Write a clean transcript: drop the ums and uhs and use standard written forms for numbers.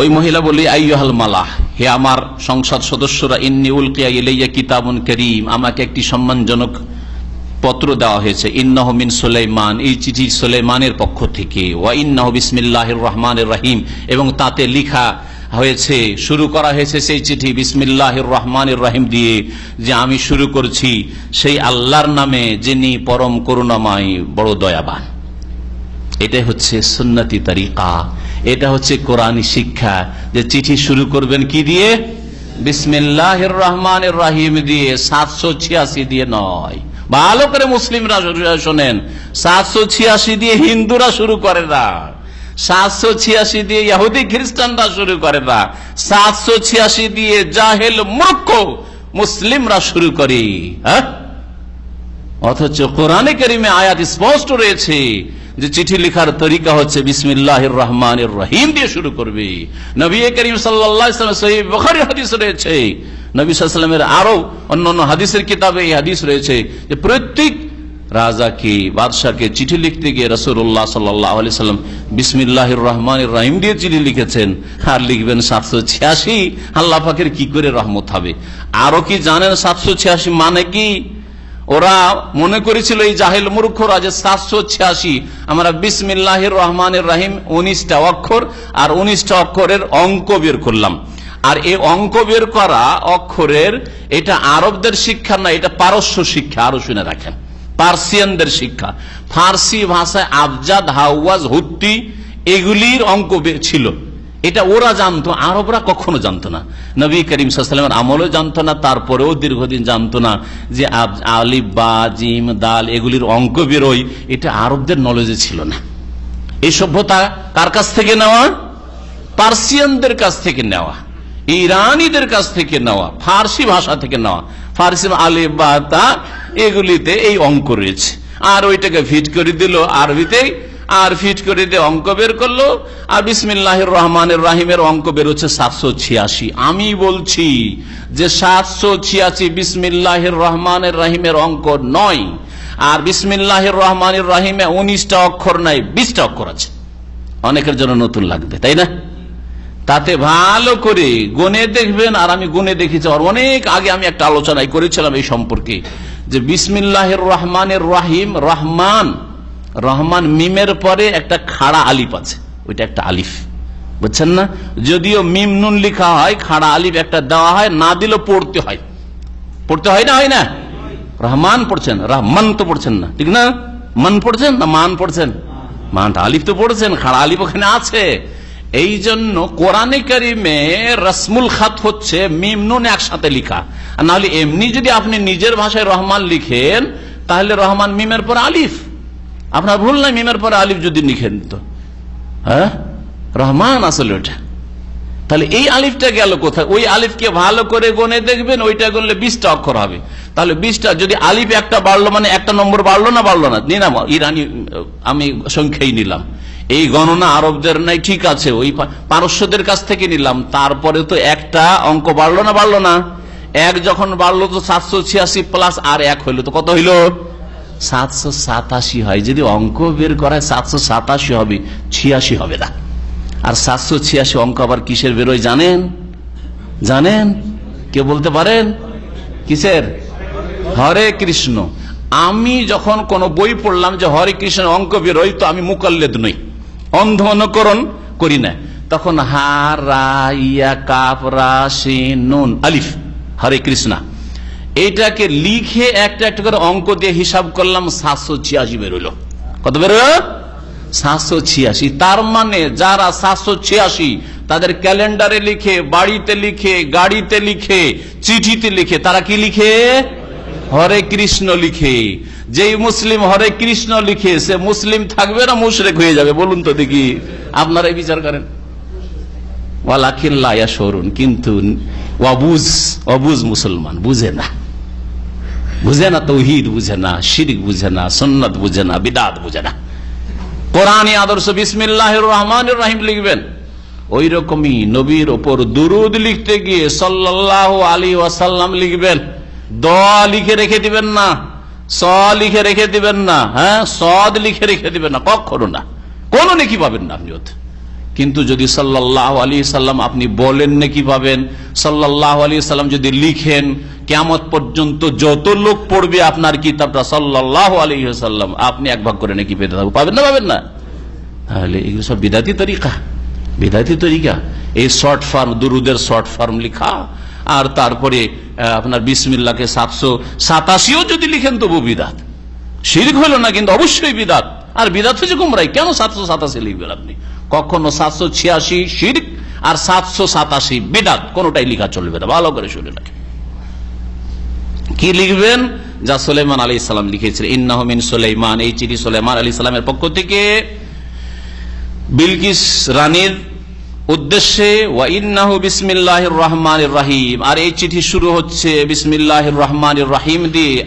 ওই মহিলা বলি, আইয়ুহাল মালাহ, হে আমার সংসদ সদস্যরা, ইন্নী উলকিয়া ইলাইয়া কিতাবুন কারীম, আমাকে একটি সম্মানজনক পত্র দেওয়া হয়েছে। ইন্নাহু মিন সুলাইমান, এই চিঠি সুলাইমানের পক্ষ থেকে। ওয়া ইন্নাহু বিসমিল্লাহির রহমানির রহিম, এবং তাতে লেখা হয়েছে, শুরু করা হয়েছে সেই চিঠি বিসমিল্লাহির রহমানির রহিম দিয়ে, যে আমি শুরু করছি সেই আল্লাহর নামে যিনি পরম করুণাময় বড় দয়াবান। এটাই হচ্ছে সুন্নতি তরিকা, এটা হচ্ছে কোরআনী শিক্ষা, যে চিঠি শুরু করবেন কি দিয়ে? বিসমিল্লাহির রহমানির রহিম দিয়ে, 786 দিয়ে নয়। ভালো করে মুসলিমরা শোনেন, 786 দিয়ে হিন্দুরা শুরু করে না, 786 দিয়ে ইহুদি খ্রিস্টানরা শুরু করে না, 786 দিয়ে জাহেল মূর্খ মুসলিমরা শুরু করে। অথচ কোরআনে কারিমে আয়াত স্পষ্ট রয়েছে যে চিঠি লেখার তরিকা হচ্ছে বিসমিল্লাহির রহমানির রহিম দিয়ে শুরু করবে। নবী করিম সাল্লাল্লাহু আলাইহি ওয়াসাল্লাম সহিহ বুখারী হাদিস রয়েছে, নবী সাল্লাল্লাহু আলাইহি ওয়াসাল্লামের আরো অন্যান্য হাদিসের কিতাবে এই হাদিস রয়েছে যে প্রত্যেক রাজাকে, বাদশাকে চিঠি লিখতে গিয়ে রাসূলুল্লাহ সাল্লাল্লাহু আলাইহি ওয়াসাল্লাম বিসমিল্লাহির রহমানির রহিম দিয়ে চিঠি লিখেছেন। আর লিখবেন 786, আল্লাহ পাকের কি করে রহমত হবে? আরো কি জানেন 786 মানে কি? ওরা মনে করেছিল, এই জাহেল মূর্খরা, যে 786 আমরা বিসমিল্লাহির রহমানির রহিম 19টা অক্ষর, আর 19টা অক্ষরের অঙ্ক বের করলাম। আর এই অঙ্ক বের করা অক্ষরের এটা আরবদের শিক্ষা না, এটা পারস্য শিক্ষা। আরো শুনে রাখেন, পার্সিয়ানদের শিক্ষা। ফার্সি ভাষায় আবজাদ, হাওয়াজ, হুত্তি এগুলির অঙ্ক ছিল, এটা ওরা জানতো, আরবরা কখনো জানতো না। নবী করিম সাল্লাল্লাহু আলাইহি ওয়াসাল্লামের আমলেও জানতো না, তারপরেও দীর্ঘদিন জানতো না যে আলিফ, বা, জিম, দাল এগুলির অঙ্ক বেরোয়, এটা আরবদের নলেজে ছিল না। এই সভ্যতা কার কাছ থেকে নেওয়া? পার্সিয়ানদের কাছ থেকে নেওয়া, ইরানিদের কাছ থেকে নেওয়া, ফার্সি ভাষা থেকে নেওয়া। ফার্সি আলিফ, বা, তা এগুলিতে এই অঙ্ক রয়েছে, আর ওইটাকে ফিট করে দিল আরবিতে, আর ফিট করে দিয়ে অঙ্ক বের করলো। আর বিসমিল্লাহির রহমানির রহিমের অঙ্ক বের হচ্ছে 786। আমি বলছি যে 786 বিসমিল্লাহির রহমানির রহিমের অঙ্ক নয়, আর বিসমিল্লাহির রহমানির রহিমে 19টা অক্ষর নাই, 20টা অক্ষর আছে। অনেকের জন্য নতুন লাগবে, তাই না? তাতে ভালো করে গুনে দেখবেন। আর আমি গুনে দেখেছি, আর অনেক আগে আমি একটা আলোচনায় করেছিলাম এই সম্পর্কে, যে বিসমিল্লাহির রহমানির রহিম, রহমান, রহমান মিমের পরে একটা খাড়া আলিফ আছে, ওইটা একটা আলিফ, বুঝছেন না? যদিও মিম নুন লেখা হয়, খাড়া আলিফ একটা দেওয়া হয়, না দিলেও পড়তে হয়। পড়তে হয় না? হয় না? রহমান পড়ছেন, রহমান তো পড়ছেন না, ঠিক না? মান পড়ছেন না মান পড়ছেন? মানটা আলিফ তো পড়ছেন, খাড়া আলিফ ওখানে আছে। এই জন্য কোরআনে কারিমে রসমুল খাত হচ্ছে মিম নুন একসাথে লিখা। আর নাহলে এমনি যদি আপনি নিজের ভাষায় রহমান লিখেন, তাহলে রহমান মিমের পর আলিফ, আপনার ভুল নাই, মিমের পরে আলিফ যদি লিখেন তো রহমান আসলে ওটা। তাহলে এই আলিফটা গেল কোথায়? ওই আলিফকে ভালো করে গনে দেখবেন, ওইটা গণলে 20টা অক্ষর হবে। তাহলে 20টা, যদি আলিফ একটা বাড়লো মানে একটা নম্বর বাড়লো না বাড়লো না? নিলাম ইরানি, আমি সংখ্যাই নিলাম। এই গণনা আরবদের নাই, ঠিক আছে, ওই পারস্যদের কাছ থেকে নিলাম। তারপরে তো একটা অঙ্ক বাড়লো না বাড়লো না? এক যখন বাড়লো তো 786 প্লাস আর এক হইলো, তো কত হইলো? 787 হয়। যদি অঙ্ক বের করায় 787 হবে, 86 হবে না। আর 786 অঙ্ক আবার কিসের বেরোয় জানেন? জানেন? কে বলতে পারেন? কিসের? হরে কৃষ্ণ। আমি যখন কোন বই পড়লাম যে হরে কৃষ্ণ অঙ্ক বেরোয়, তো আমি মুকাল্লেদ নই, অন্ধ অনুকরণ করি না। তখন হা রা ইয়া কাফ রা শিন নুন আলিফ, হরে কৃষ্ণ, এইটাকে লিখে একটা একটা করে অঙ্ক দিয়ে হিসাব করলাম, 786 বেরোল। কত বেরোল? 786। তার মানে যারা 786 তাদের ক্যালেন্ডারে লিখে, বাড়িতে লিখে, গাড়িতে লিখে, চিঠিতে লিখে, তারা কি লিখে? হরে কৃষ্ণ লিখে। যেই মুসলিম হরে কৃষ্ণ লিখে, সে মুসলিম থাকবে না মুশরিক হয়ে যাবে? বলুন তো দেখি, আপনারাই বিচার করেন। ওয়ালাকিন লা ইয়াশউরুন, কিন্তু অবুঝ মুসলমান বুঝে না, বুঝে না তাওহীদ, বুঝে না শিরক, বুঝে না সুন্নাত, বুঝে না বিদআত, বুঝে না। কোরআনী আদর্শ বিসমিল্লাহির রহমানির রহিম লিখবেন। ওই রকমই নবীর ওপর দুরূদ লিখতে গিয়ে সাল্লাল্লাহু আলাইহি ওয়াসাল্লাম লিখবেন। দ লিখে রেখে দিবেন না, স লিখে রেখে দিবেন না, সদ লিখে রেখে দিবেন না, কখনো না। কোন নেকি পাবেন না আপনি ওতে। কিন্তু যদি সাল্লাল্লাহু আলাইহি সাল্লাম আপনি বলেন নাকি পাবেন, সাল্লাল্লাহু আলাইহি সাল্লাম যদি লিখেন, কিয়ামত পর্যন্ত যত লোক পড়বে আপনার কিতাবটা সাল্লাল্লাহু আলাইহি সাল্লাম, আপনি এক ভাগ করে নাকি পেতে থাকবেন, পাবেন না পাবেন না? তাহলে এগুলো সব বিদাতি তরিকা, বিদাতি তরিকা। এই শর্ট ফর্ম, দুরুদের শর্ট ফর্ম লিখা, আর তারপরে আপনার বিসমিল্লাহকে 787ও যদি লিখেন তবু বিদাত। শিরক হলো না কিন্তু অবশ্যই বিদাত, আর বিদাত হচ্ছে গুমরাহি। কেন 787 লিখবেন আপনি? কখনো 786 শিরক আর 787 বিদাত, কোনটাই লিখা চলবে না। ভালো করে শুনে রাখেন কি লিখবেন, যা সুলাইমান আলাইহিস সালাম লিখেছিলেন। ইন্নাহু মিন সুলাইমান, এই চিঠি সুলাইমান আলাইহিস সালামের পক্ষ থেকে বিলকিস রানীর উদ্দেশ্যে। ওয়া ইন্নাহু বিসমিল্লাহির রহমানির রহিম, আর এই চিঠি শুরু হচ্ছে বিসমিল্লাহির রহমানির রহিম দিয়ে।